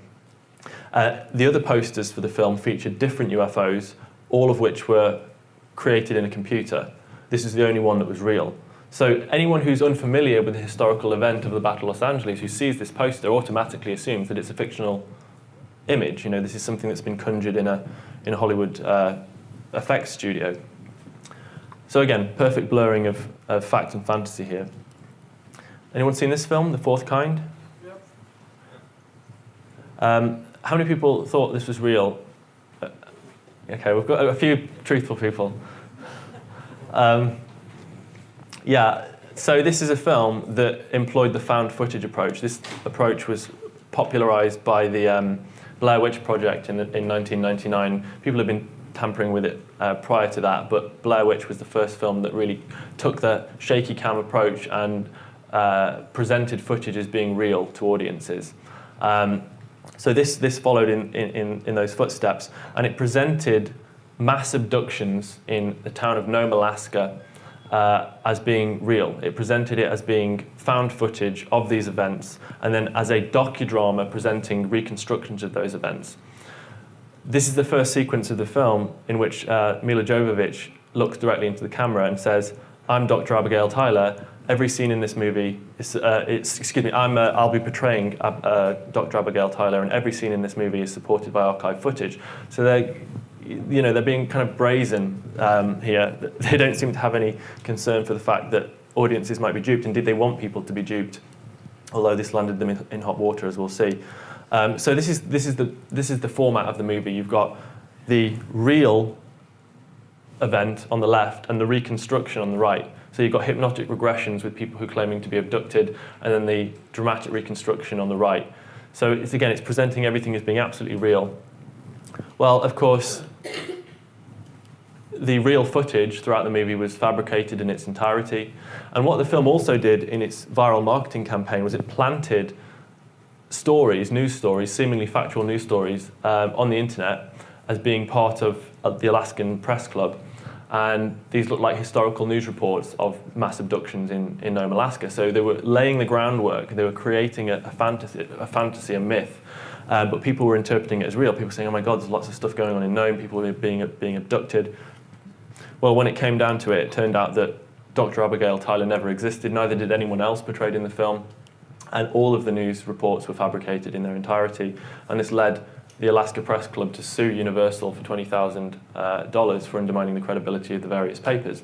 The other posters for the film featured different UFOs, all of which were created in a computer. This is the only one that was real. So anyone who's unfamiliar with the historical event of the Battle of Los Angeles, who sees this poster, automatically assumes that it's a fictional image. This is something that's been conjured in a Hollywood effects studio. So again, perfect blurring of fact and fantasy here. Anyone seen this film, The Fourth Kind? Yep. How many people thought this was real? Okay, we've got a few truthful people. Yeah, so this is a film that employed the found footage approach. This approach was popularized by the Blair Witch Project in 1999. People have been tampering with it prior to that, but Blair Witch was the first film that really took the shaky cam approach and presented footage as being real to audiences. So this followed in those footsteps, and it presented mass abductions in the town of Nome, Alaska, as being real. It presented it as being found footage of these events, and then as a docudrama presenting reconstructions of those events. This is the first sequence of the film in which Mila Jovovich looks directly into the camera and says, "I'm Dr. Abigail Tyler. Every scene in this movie is, I'll be portraying Dr. Abigail Tyler, and every scene in this movie is supported by archive footage." So they're being kind of brazen here. They don't seem to have any concern for the fact that audiences might be duped. Indeed, they want people to be duped, although this landed them in hot water, as we'll see. So this is the format of the movie. You've got the real event on the left and the reconstruction on the right. So you've got hypnotic regressions with people who are claiming to be abducted, and then the dramatic reconstruction on the right. So it's presenting everything as being absolutely real. Well, of course, the real footage throughout the movie was fabricated in its entirety. And what the film also did in its viral marketing campaign was it planted stories, news stories, seemingly factual news stories, on the internet as being part of the Alaskan Press Club. And these look like historical news reports of mass abductions in Nome, Alaska. So they were laying the groundwork. They were creating a fantasy, a myth. But people were interpreting it as real. People saying, "Oh my God, there's lots of stuff going on in Nome. People are being abducted." Well, when it came down to it, it turned out that Dr. Abigail Tyler never existed. Neither did anyone else portrayed in the film. And all of the news reports were fabricated in their entirety. And this led the Alaska Press Club to sue Universal for $20,000 for undermining the credibility of the various papers.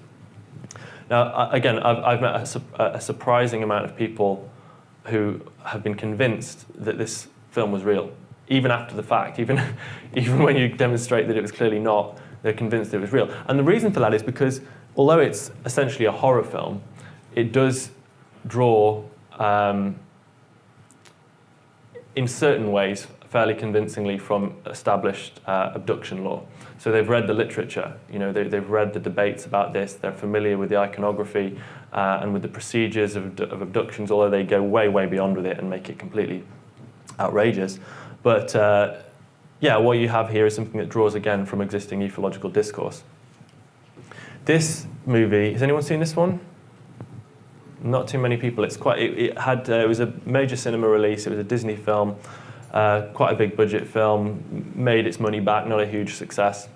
Now, again, I've met a surprising amount of people who have been convinced that this film was real, even after the fact. Even when you demonstrate that it was clearly not, they're convinced it was real. And the reason for that is because, although it's essentially a horror film, it does draw, in certain ways, fairly convincingly from established abduction law. So they've read the literature, they've read the debates about this, they're familiar with the iconography and with the procedures of abductions, although they go way, way beyond with it and make it completely outrageous. But what you have here is something that draws again from existing ufological discourse. This movie, has anyone seen this one? Not too many people. It was a major cinema release. It was a Disney film. Quite a big budget film, made its money back, not a huge success.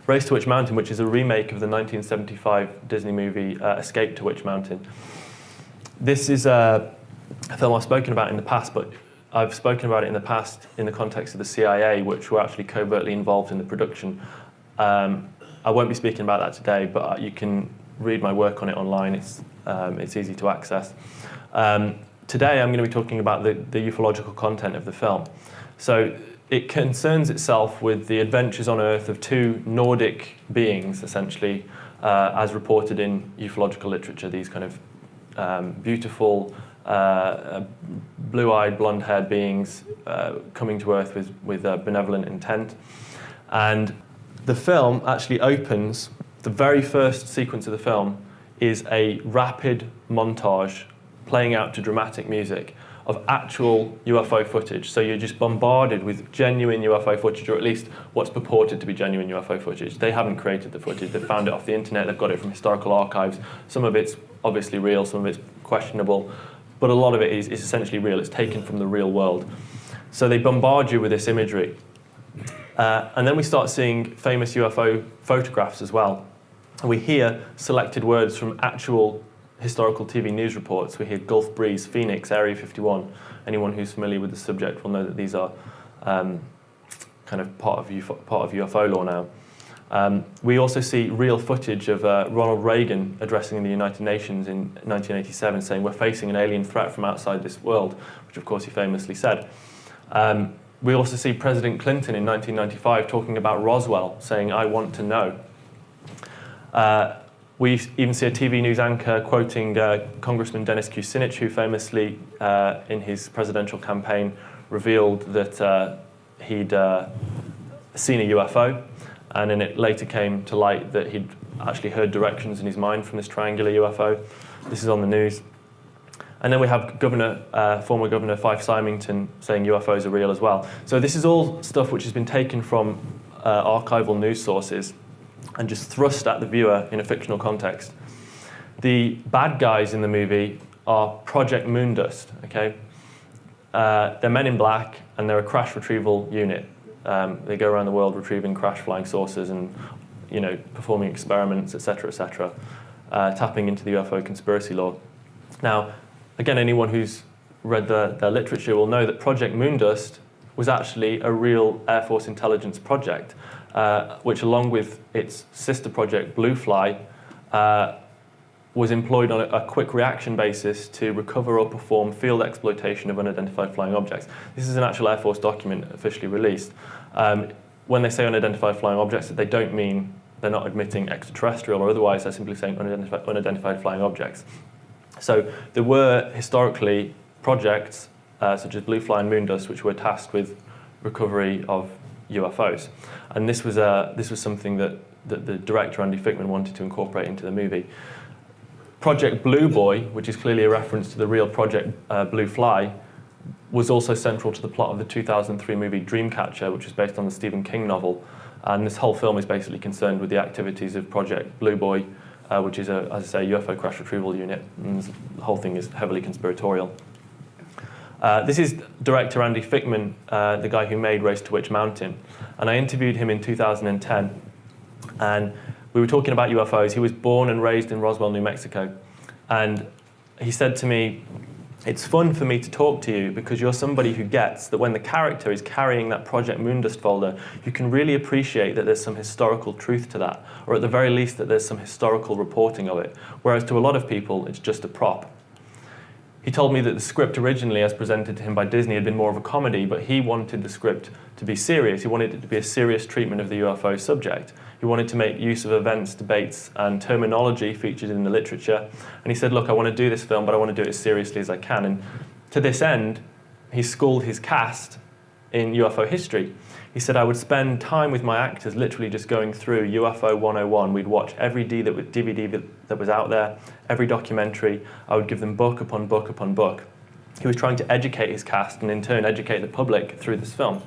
Race to Witch Mountain, which is a remake of the 1975 Disney movie Escape to Witch Mountain. This is a film I've spoken about in the past, but I've spoken about it in the past in the context of the CIA, which were actually covertly involved in the production. I won't be speaking about that today, but you can read my work on it online. It's easy to access. Today I'm going to be talking about the ufological content of the film. So it concerns itself with the adventures on Earth of two Nordic beings, essentially, as reported in ufological literature, these kind of beautiful, blue-eyed, blonde-haired beings coming to Earth with benevolent intent. And the film actually opens, the very first sequence of the film is a rapid montage playing out to dramatic music of actual UFO footage. So you're just bombarded with genuine UFO footage, or at least what's purported to be genuine UFO footage. They haven't created the footage. They found it off the internet. They've got it from historical archives. Some of it's obviously real, some of it's questionable, but a lot of it is essentially real. It's taken from the real world. So they bombard you with this imagery. And then we start seeing famous UFO photographs as well. And we hear selected words from actual historical TV news reports. We hear Gulf Breeze, Phoenix, Area 51. Anyone who's familiar with the subject will know that these are kind of part of UFO lore now. We also see real footage of Ronald Reagan addressing the United Nations in 1987, saying we're facing an alien threat from outside this world, which of course he famously said. We also see President Clinton in 1995 talking about Roswell, saying, I want to know. We even see a TV news anchor quoting Congressman Dennis Kucinich, who famously, in his presidential campaign, revealed that he'd seen a UFO, and then it later came to light that he'd actually heard directions in his mind from this triangular UFO. This is on the news. And then we have former Governor Fife Symington saying UFOs are real as well. So this is all stuff which has been taken from archival news sources and just thrust at the viewer in a fictional context. The bad guys in the movie are Project Moondust, okay? They're men in black, and they're a crash retrieval unit. They go around the world retrieving crash flying saucers and, performing experiments, etc., tapping into the UFO conspiracy lore. Now, again, anyone who's read their literature will know that Project Moondust was actually a real Air Force intelligence project, which, along with its sister project, Blue Fly, was employed on a quick reaction basis to recover or perform field exploitation of unidentified flying objects. This is an actual Air Force document officially released. When they say unidentified flying objects, they don't mean they're not admitting extraterrestrial or otherwise, they're simply saying unidentified flying objects. So there were historically projects such as Blue Fly and Moondust, which were tasked with recovery of UFOs, and this was something that the director Andy Fickman wanted to incorporate into the movie. Project Blue Boy, which is clearly a reference to the real Project Blue Fly, was also central to the plot of the 2003 movie Dreamcatcher, which is based on the Stephen King novel. And this whole film is basically concerned with the activities of Project Blue Boy, which is, as I say, UFO crash retrieval unit. And the whole thing is heavily conspiratorial. This is director Andy Fickman, the guy who made Race to Witch Mountain. And I interviewed him in 2010. And we were talking about UFOs. He was born and raised in Roswell, New Mexico. And he said to me, "It's fun for me to talk to you because you're somebody who gets that when the character is carrying that Project Moondust folder, you can really appreciate that there's some historical truth to that, or at the very least that there's some historical reporting of it. Whereas to a lot of people, it's just a prop." He told me that the script originally, as presented to him by Disney, had been more of a comedy, but he wanted the script to be serious. He wanted it to be a serious treatment of the UFO subject. He wanted to make use of events, debates, and terminology featured in the literature. And he said, look, I want to do this film, but I want to do it as seriously as I can. And to this end, he schooled his cast in UFO history. He said, I would spend time with my actors literally just going through UFO 101. We'd watch every DVD that was out there, every documentary. I would give them book upon book upon book. He was trying to educate his cast and in turn educate the public through this film.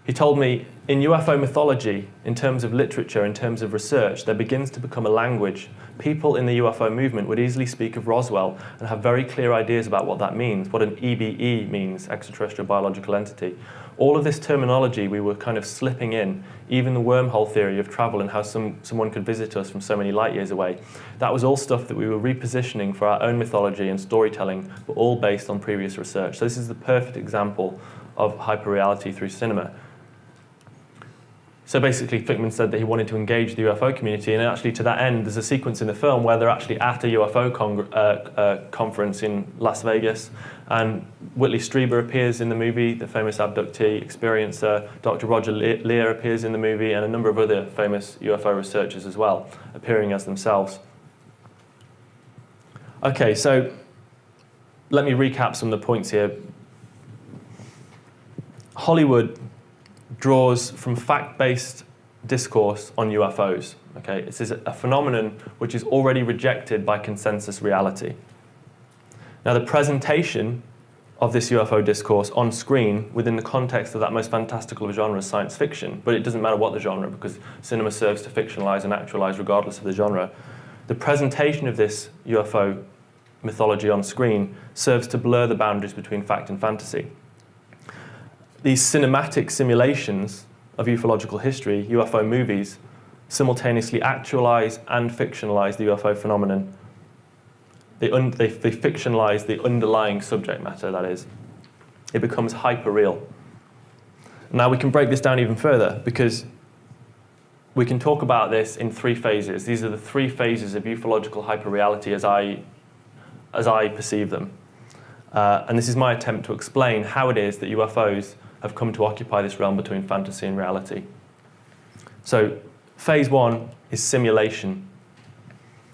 He told me, in UFO mythology, in terms of literature, in terms of research, there begins to become a language. People in the UFO movement would easily speak of Roswell and have very clear ideas about what that means, what an EBE means, extraterrestrial biological entity. All of this terminology we were kind of slipping in, even the wormhole theory of travel and how someone could visit us from so many light years away. That was all stuff that we were repositioning for our own mythology and storytelling, but all based on previous research. So this is the perfect example of hyperreality through cinema. So basically, Fickman said that he wanted to engage the UFO community, and actually to that end, there's a sequence in the film where they're actually at a UFO conference in Las Vegas, and Whitley Strieber appears in the movie, the famous abductee experiencer. Dr. Roger Lear appears in the movie, and a number of other famous UFO researchers as well, appearing as themselves. Okay, so let me recap some of the points here. Hollywood draws from fact-based discourse on UFOs. Okay, this is a phenomenon which is already rejected by consensus reality. Now, the presentation of this UFO discourse on screen within the context of that most fantastical of genres, science fiction, but it doesn't matter what the genre, because cinema serves to fictionalize and actualize regardless of the genre. The presentation of this UFO mythology on screen serves to blur the boundaries between fact and fantasy. These cinematic simulations of ufological history, UFO movies, simultaneously actualize and fictionalize the UFO phenomenon. They fictionalize the underlying subject matter, that is. It becomes hyper-real. Now we can break this down even further, because we can talk about this in three phases. These are the three phases of ufological hyperreality as I perceive them. And this is my attempt to explain how it is that UFOs have come to occupy this realm between fantasy and reality. So phase one is simulation,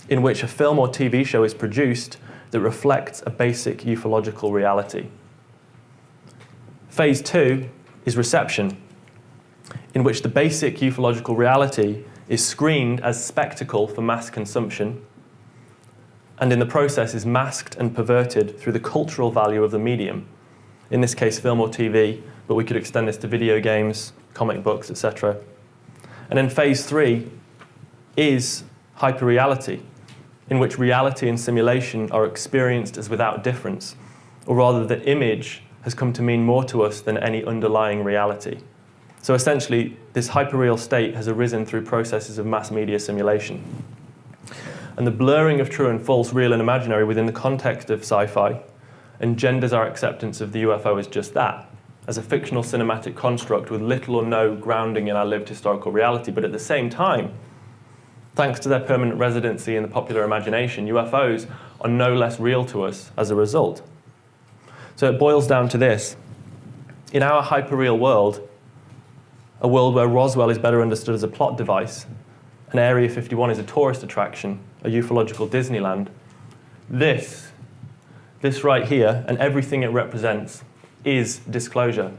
in which a film or TV show is produced that reflects a basic ufological reality. Phase two is reception, in which the basic ufological reality is screened as spectacle for mass consumption, and in the process is masked and perverted through the cultural value of the medium, in this case film or TV, but we could extend this to video games, comic books, etc. And then phase three is hyperreality, in which reality and simulation are experienced as without difference, or rather the image has come to mean more to us than any underlying reality. So essentially, this hyperreal state has arisen through processes of mass media simulation. And the blurring of true and false, real and imaginary within the context of sci-fi engenders our acceptance of the UFO as just that, as a fictional cinematic construct with little or no grounding in our lived historical reality. But at the same time, thanks to their permanent residency in the popular imagination, UFOs are no less real to us as a result. So it boils down to this. In our hyperreal world, a world where Roswell is better understood as a plot device, and Area 51 is a tourist attraction, a ufological Disneyland, this right here, and everything it represents, is disclosure.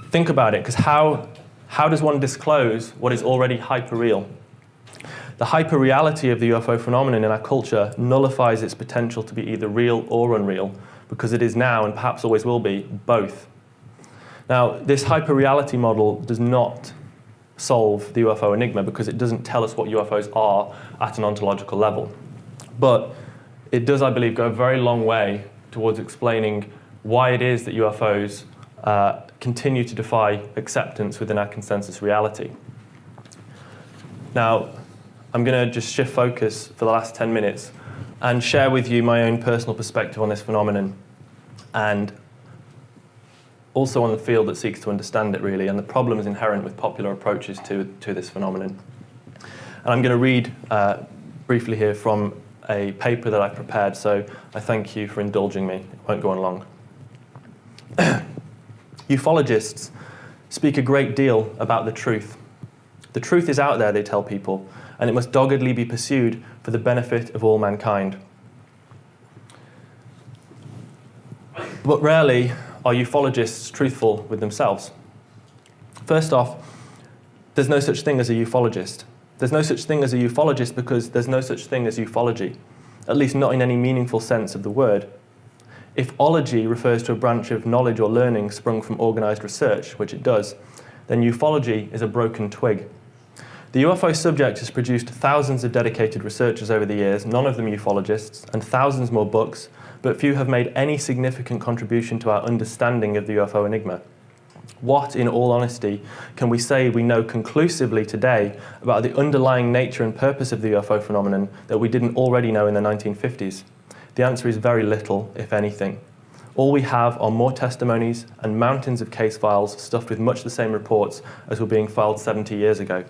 Think about it, because how does one disclose what is already hyperreal? The hyperreality of the UFO phenomenon in our culture nullifies its potential to be either real or unreal, because it is now, and perhaps always will be, both. Now, this hyperreality model does not solve the UFO enigma, because it doesn't tell us what UFOs are at an ontological level. But it does, I believe, go a very long way towards explaining why it is that UFOs continue to defy acceptance within our consensus reality. Now, I'm going to just shift focus for the last 10 minutes and share with you my own personal perspective on this phenomenon, and also on the field that seeks to understand it, really, and the problems inherent with popular approaches to this phenomenon. And I'm going to read briefly here from a paper that I prepared, so I thank you for indulging me. It won't go on long. Ufologists speak a great deal about the truth. The truth is out there, they tell people, and it must doggedly be pursued for the benefit of all mankind. But rarely are ufologists truthful with themselves. First off, there's no such thing as a ufologist. There's no such thing as a ufologist because there's no such thing as ufology, at least not in any meaningful sense of the word. If ology refers to a branch of knowledge or learning sprung from organized research, which it does, then ufology is a broken twig. The UFO subject has produced thousands of dedicated researchers over the years, none of them ufologists, and thousands more books, but few have made any significant contribution to our understanding of the UFO enigma. What, in all honesty, can we say we know conclusively today about the underlying nature and purpose of the UFO phenomenon that we didn't already know in the 1950s? The answer is very little, if anything. All we have are more testimonies and mountains of case files stuffed with much the same reports as were being filed 70 years ago.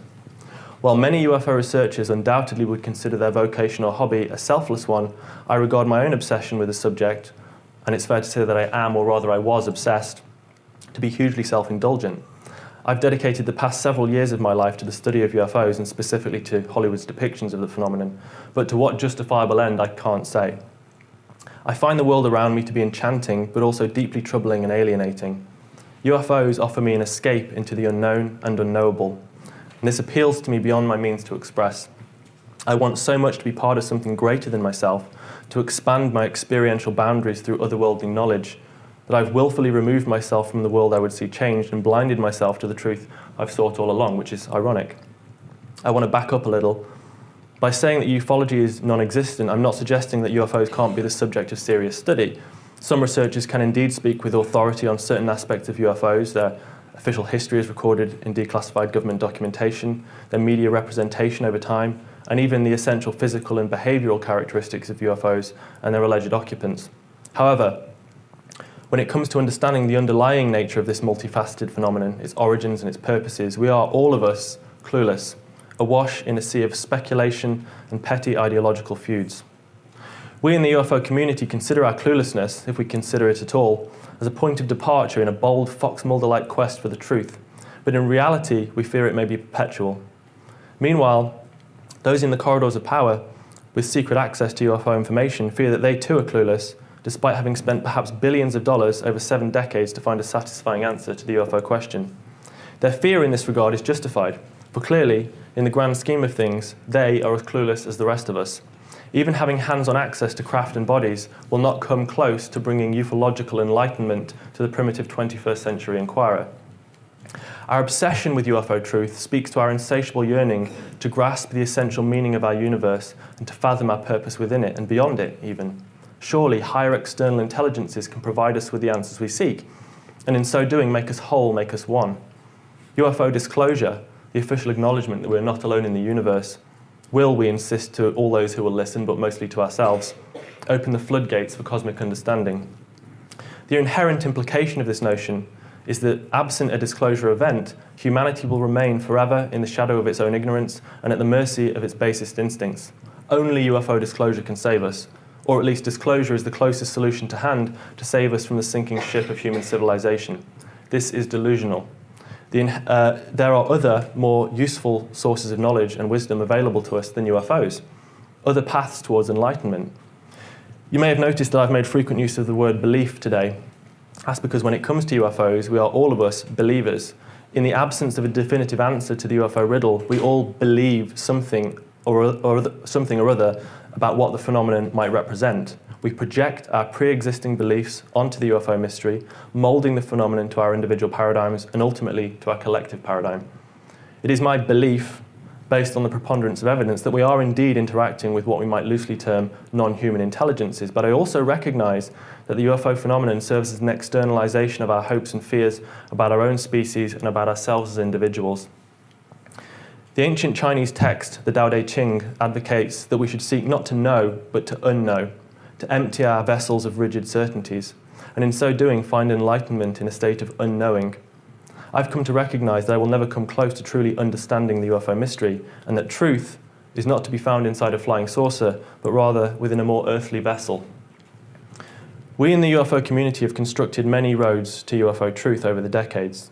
While many UFO researchers undoubtedly would consider their vocation or hobby a selfless one, I regard my own obsession with the subject, and it's fair to say that I am, or rather I was obsessed, to be hugely self-indulgent. I've dedicated the past several years of my life to the study of UFOs and specifically to Hollywood's depictions of the phenomenon, but to what justifiable end I can't say. I find the world around me to be enchanting, but also deeply troubling and alienating. UFOs offer me an escape into the unknown and unknowable, and this appeals to me beyond my means to express. I want so much to be part of something greater than myself, to expand my experiential boundaries through otherworldly knowledge, that I've willfully removed myself from the world I would see changed and blinded myself to the truth I've sought all along, which is ironic. I want to back up a little. By saying that ufology is non-existent, I'm not suggesting that UFOs can't be the subject of serious study. Some researchers can indeed speak with authority on certain aspects of UFOs. Their official history is recorded in declassified government documentation, their media representation over time, and even the essential physical and behavioural characteristics of UFOs and their alleged occupants. However, when it comes to understanding the underlying nature of this multifaceted phenomenon, its origins and its purposes, we are, all of us, clueless, awash in a sea of speculation and petty ideological feuds. We in the UFO community consider our cluelessness, if we consider it at all, as a point of departure in a bold Fox Mulder-like quest for the truth, but in reality we fear it may be perpetual. Meanwhile, those in the corridors of power, with secret access to UFO information, fear that they too are clueless, despite having spent perhaps billions of dollars over 7 decades to find a satisfying answer to the UFO question. Their fear in this regard is justified, for clearly, in the grand scheme of things, they are as clueless as the rest of us. Even having hands-on access to craft and bodies will not come close to bringing ufological enlightenment to the primitive 21st century inquirer. Our obsession with UFO truth speaks to our insatiable yearning to grasp the essential meaning of our universe and to fathom our purpose within it and beyond it, even. Surely, higher external intelligences can provide us with the answers we seek, and in so doing make us whole, make us one. UFO disclosure, the official acknowledgement that we're not alone in the universe, will, we insist to all those who will listen, but mostly to ourselves, open the floodgates for cosmic understanding. The inherent implication of this notion is that, absent a disclosure event, humanity will remain forever in the shadow of its own ignorance and at the mercy of its basest instincts. Only UFO disclosure can save us, or at least disclosure is the closest solution to hand to save us from the sinking ship of human civilization. This is delusional. There are other, more useful sources of knowledge and wisdom available to us than UFOs, other paths towards enlightenment. You may have noticed that I've made frequent use of the word belief today. That's because when it comes to UFOs, we are all of us believers. In the absence of a definitive answer to the UFO riddle, we all believe something or other about what the phenomenon might represent. We project our pre-existing beliefs onto the UFO mystery, moulding the phenomenon to our individual paradigms and ultimately to our collective paradigm. It is my belief, based on the preponderance of evidence, that we are indeed interacting with what we might loosely term non-human intelligences, but I also recognise that the UFO phenomenon serves as an externalisation of our hopes and fears about our own species and about ourselves as individuals. The ancient Chinese text, the Tao Te Ching, advocates that we should seek not to know, but to unknow, to empty our vessels of rigid certainties, and in so doing find enlightenment in a state of unknowing. I've come to recognise that I will never come close to truly understanding the UFO mystery, and that truth is not to be found inside a flying saucer, but rather within a more earthly vessel. We in the UFO community have constructed many roads to UFO truth over the decades,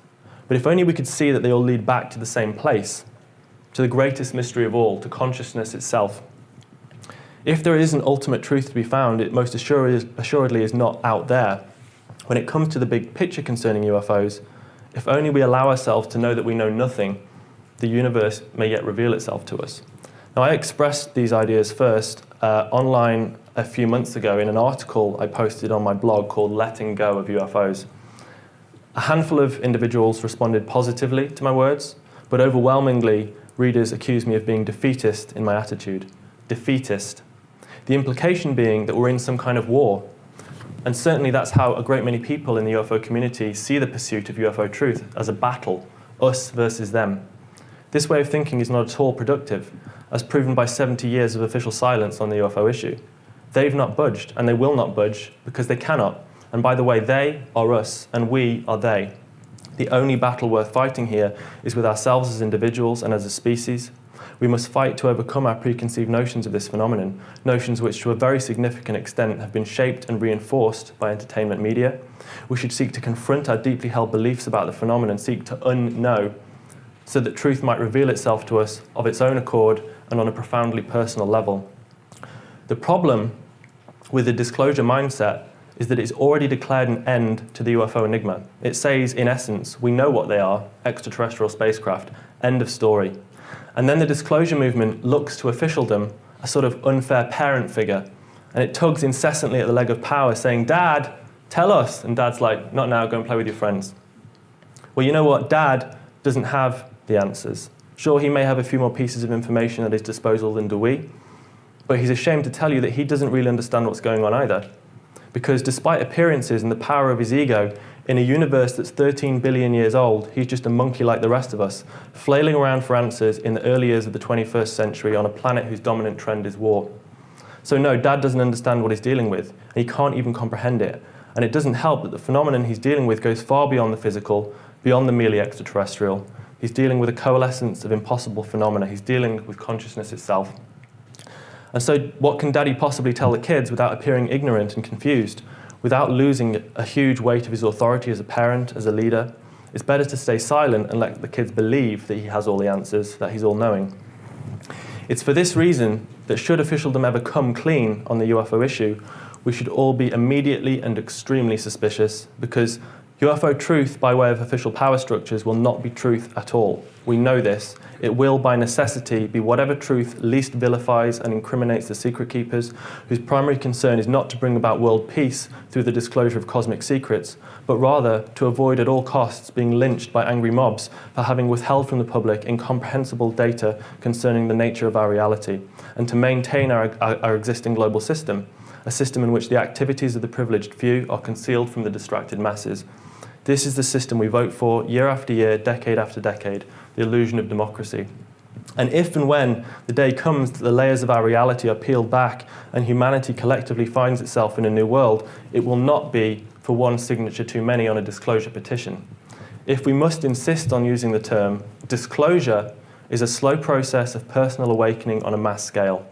but if only we could see that they all lead back to the same place, to the greatest mystery of all, to consciousness itself. If there is an ultimate truth to be found, it most assuredly is not out there. When it comes to the big picture concerning UFOs, if only we allow ourselves to know that we know nothing, the universe may yet reveal itself to us. Now, I expressed these ideas first online a few months ago in an article I posted on my blog called Letting Go of Ufos. A handful of individuals responded positively to my words, but overwhelmingly, readers accused me of being defeatist in my attitude. Defeatist. The implication being that we're in some kind of war. And certainly that's how a great many people in the UFO community see the pursuit of UFO truth, as a battle, us versus them. This way of thinking is not at all productive, as proven by 70 years of official silence on the UFO issue. They've not budged, and they will not budge, because they cannot, And by the way, they are us, and we are they. The only battle worth fighting here is with ourselves as individuals and as a species. We must fight to overcome our preconceived notions of this phenomenon, notions which to a very significant extent have been shaped and reinforced by entertainment media. We should seek to confront our deeply held beliefs about the phenomenon, seek to unknow, so that truth might reveal itself to us of its own accord and on a profoundly personal level. The problem with the disclosure mindset is that it's already declared an end to the UFO enigma. It says, in essence, we know what they are, extraterrestrial spacecraft, end of story. And then the disclosure movement looks to officialdom, a sort of unfair parent figure, and it tugs incessantly at the leg of power, saying, Dad, tell us. And Dad's like, not now, go and play with your friends. Well, you know what? Dad doesn't have the answers. Sure, he may have a few more pieces of information at his disposal than do we, but he's ashamed to tell you that he doesn't really understand what's going on either. Because despite appearances and the power of his ego, in a universe that's 13 billion years old, he's just a monkey like the rest of us, flailing around for answers in the early years of the 21st century on a planet whose dominant trend is war. So no, Dad doesn't understand what he's dealing with, and he can't even comprehend it. And it doesn't help that the phenomenon he's dealing with goes far beyond the physical, beyond the merely extraterrestrial. He's dealing with a coalescence of impossible phenomena. He's dealing with consciousness itself. And so what can Daddy possibly tell the kids without appearing ignorant and confused, without losing a huge weight of his authority as a parent, as a leader? It's better to stay silent and let the kids believe that he has all the answers, that he's all-knowing. It's for this reason that should officialdom ever come clean on the UFO issue, we should all be immediately and extremely suspicious, because UFO truth by way of official power structures will not be truth at all. We know this. It will, by necessity, be whatever truth least vilifies and incriminates the secret keepers, whose primary concern is not to bring about world peace through the disclosure of cosmic secrets, but rather to avoid at all costs being lynched by angry mobs for having withheld from the public incomprehensible data concerning the nature of our reality, and to maintain our existing global system, a system in which the activities of the privileged few are concealed from the distracted masses. This is the system we vote for year after year, decade after decade, the illusion of democracy. And if and when the day comes that the layers of our reality are peeled back and humanity collectively finds itself in a new world, it will not be for one signature too many on a disclosure petition. If we must insist on using the term, disclosure is a slow process of personal awakening on a mass scale.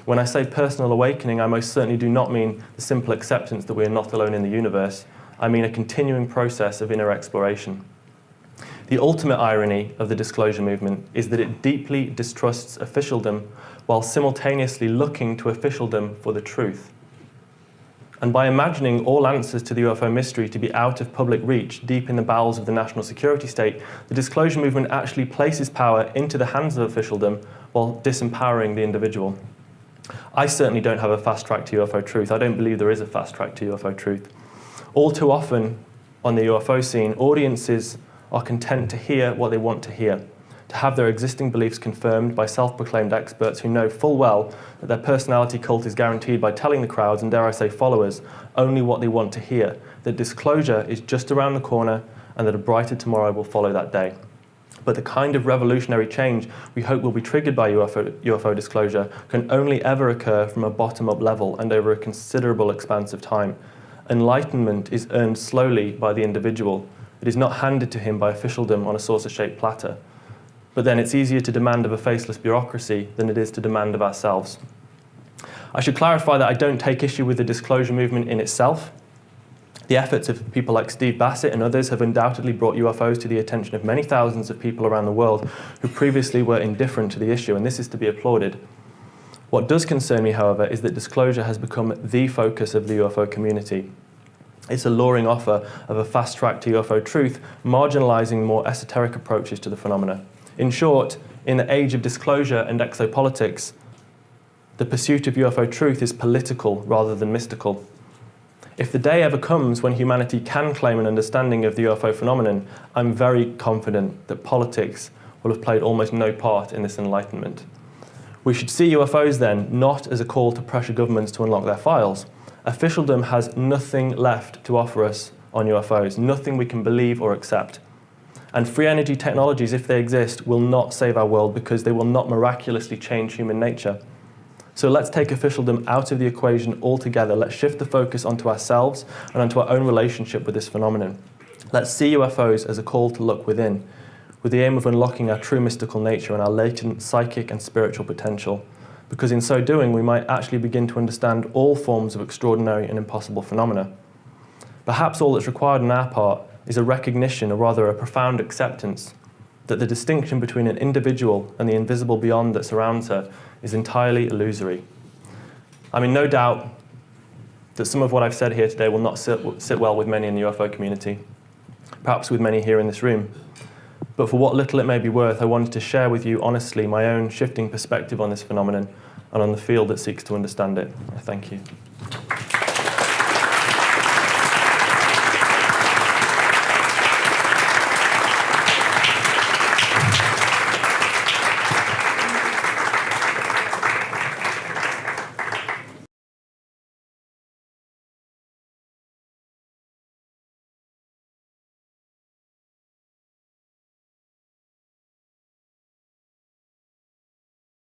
When I say personal awakening, I most certainly do not mean the simple acceptance that we are not alone in the universe. I mean a continuing process of inner exploration. The ultimate irony of the disclosure movement is that it deeply distrusts officialdom while simultaneously looking to officialdom for the truth. And by imagining all answers to the UFO mystery to be out of public reach, deep in the bowels of the national security state, the disclosure movement actually places power into the hands of officialdom while disempowering the individual. I certainly don't have a fast track to UFO truth. I don't believe there is a fast track to UFO truth. All too often on the UFO scene, audiences are content to hear what they want to hear, to have their existing beliefs confirmed by self-proclaimed experts who know full well that their personality cult is guaranteed by telling the crowds, and dare I say followers, only what they want to hear, that disclosure is just around the corner and that a brighter tomorrow will follow that day. But the kind of revolutionary change we hope will be triggered by UFO disclosure can only ever occur from a bottom-up level and over a considerable expanse of time. Enlightenment is earned slowly by the individual. It is not handed to him by officialdom on a saucer-shaped platter. But then it's easier to demand of a faceless bureaucracy than it is to demand of ourselves. I should clarify that I don't take issue with the disclosure movement in itself. The efforts of people like Steve Bassett and others have undoubtedly brought UFOs to the attention of many thousands of people around the world who previously were indifferent to the issue, and this is to be applauded. What does concern me, however, is that disclosure has become the focus of the UFO community. It's a luring offer of a fast track to UFO truth, marginalizing more esoteric approaches to the phenomena. In short, in the age of disclosure and exopolitics, the pursuit of UFO truth is political rather than mystical. If the day ever comes when humanity can claim an understanding of the UFO phenomenon, I'm very confident that politics will have played almost no part in this enlightenment. We should see UFOs then not as a call to pressure governments to unlock their files. Officialdom has nothing left to offer us on UFOs, nothing we can believe or accept. And free energy technologies, if they exist, will not save our world because they will not miraculously change human nature. So let's take officialdom out of the equation altogether. Let's shift the focus onto ourselves and onto our own relationship with this phenomenon. Let's see UFOs as a call to look within, with the aim of unlocking our true mystical nature and our latent psychic and spiritual potential. Because in so doing, we might actually begin to understand all forms of extraordinary and impossible phenomena. Perhaps all that's required on our part is a recognition, or rather a profound acceptance, that the distinction between an individual and the invisible beyond that surrounds her is entirely illusory. I'm in no doubt that some of what I've said here today will not sit well with many in the UFO community, perhaps with many here in this room. But for what little it may be worth, I wanted to share with you honestly my own shifting perspective on this phenomenon and on the field that seeks to understand it. Thank you.